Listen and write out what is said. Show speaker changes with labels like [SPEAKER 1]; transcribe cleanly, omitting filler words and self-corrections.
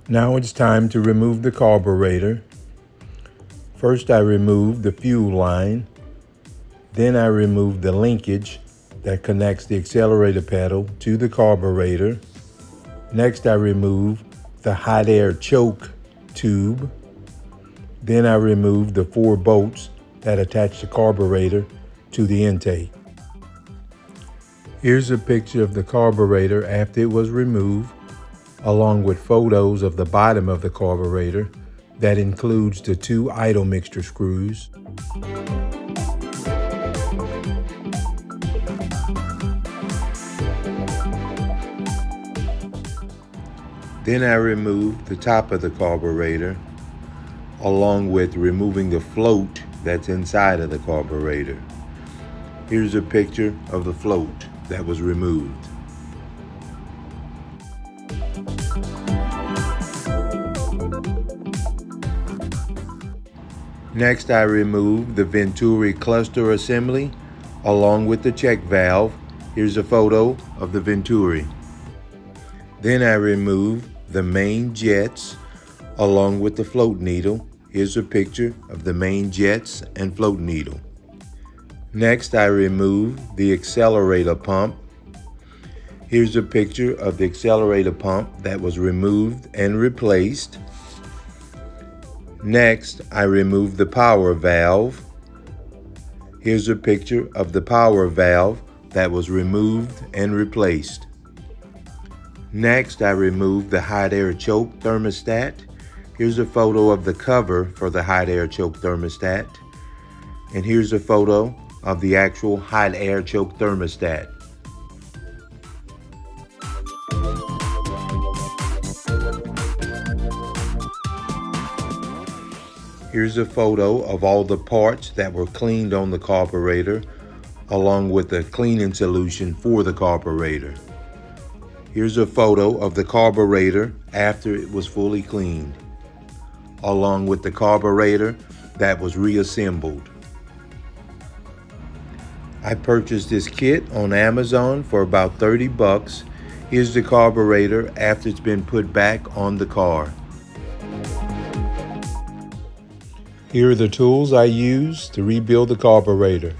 [SPEAKER 1] Now it's time to remove the carburetor. First I remove the fuel line, then I remove the linkage that connects the accelerator pedal to the carburetor. Next I remove the hot air choke tube. Then I remove the 4 bolts that attach the carburetor to the intake. Here's a picture of the carburetor after it was removed, along with photos of the bottom of the carburetor that includes the 2 idle mixture screws. Then I remove the top of the carburetor, along with removing the float that's inside of the carburetor. Here's a picture of the float that was removed. Next, I remove the Venturi cluster assembly along with the check valve. Here's a photo of the Venturi. Then I remove the main jets along with the float needle. Here's a picture of the main jets and float needle. Next, I remove the accelerator pump. Here's a picture of the accelerator pump that was removed and replaced. Next, I remove the power valve. Here's a picture of the power valve that was removed and replaced. Next, I remove the hot air choke thermostat. Here's a photo of the cover for the hot air choke thermostat. And here's a photo of the actual hot air choke thermostat. Here's a photo of all the parts that were cleaned on the carburetor, along with the cleaning solution for the carburetor. Here's a photo of the carburetor after it was fully cleaned, along with the carburetor that was reassembled. I purchased this kit on Amazon for about 30 bucks. Here's the carburetor after it's been put back on the car. Here are the tools I used to rebuild the carburetor.